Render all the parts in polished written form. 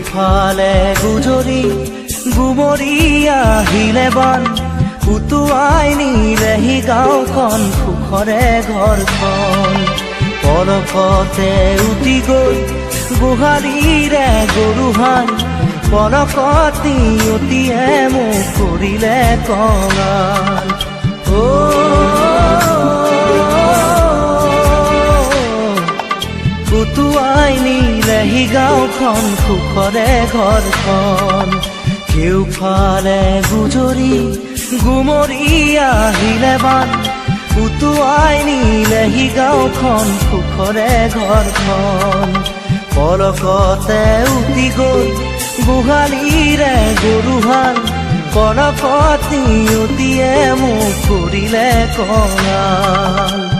কেউফালে গুজৰি গুমৰি আহিলে বান উটুৱাই নিলেহি গাঁওখন সুখৰে ঘৰখন পলকতে উটি গৈ গোহালিৰে গৰুহাল পলকতি অতিয়ে মোক কৰিলে কঙাল উটুৱাই নিলেহি গাঁওখন সুখৰে ঘৰখন কেউফালে গুজৰি গুমৰি আহিলে বান উটুৱাই নিলেহি গাঁওখন সুখৰে ঘৰখন পলকতে উটি গৈ গোহালিৰে গৰুহাল পলকতি অতিয়ে মোক কৰিলে কঙাল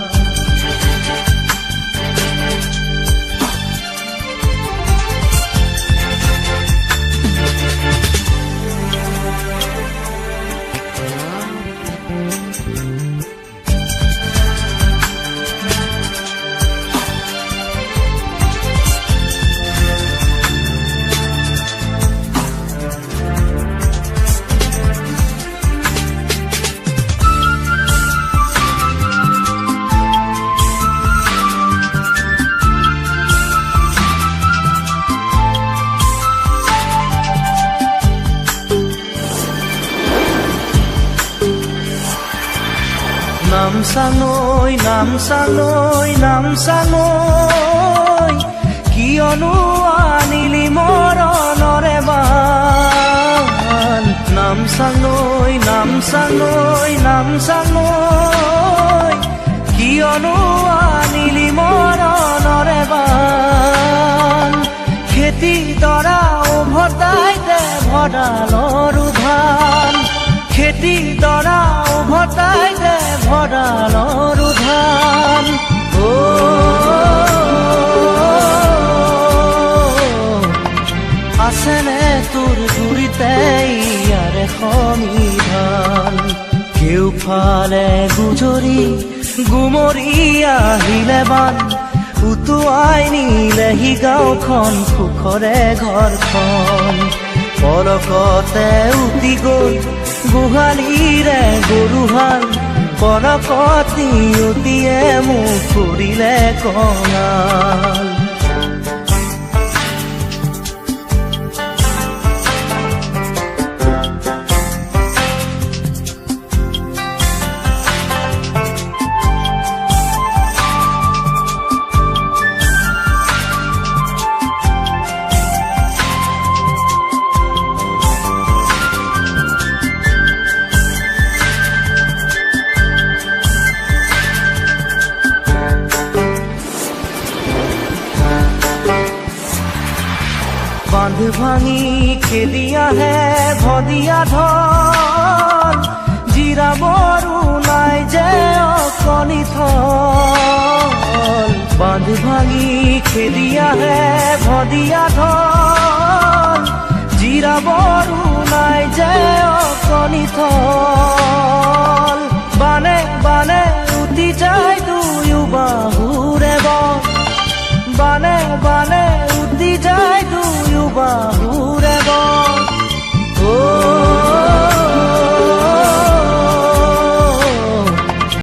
নামচাঙৈ নামচাঙৈ নামচাঙৈ কিয়নো আনিলি মৰণৰে বান নামচাঙৈ নামচাঙৈ নামচাঙৈ কিয়নো আনিলি মৰণৰে বান খেতি দৰা উভতাই দে ভঁৰালৰ ধান খেতি দৰা উভতাই দে ভঁৰালৰ ধান আছেনে তোৰ গুৰিতে ইয়াৰে সমিধান কেউফালে গুজৰি গুমৰি আহিলে বান উটুৱাই নিলেহি গাঁওখন সুখৰে ঘৰখন পলকতে উটি গৈ গোহালিৰে গৰুহাল পলকতি অতিয়ে মোক কৰিলে কঙাল বান্ধ ভাঙি খেলি আহে ভদিয়া ঢল জিৰাবৰো নাই যে অকণি থল বান্ধ ভাঙি খেলি আহে ভদিয়া ঢল জিৰাবৰো নাই যে অকণি থল বানে বানে উঠি যায় দুয়ো বাহুৰে বন বানে বানে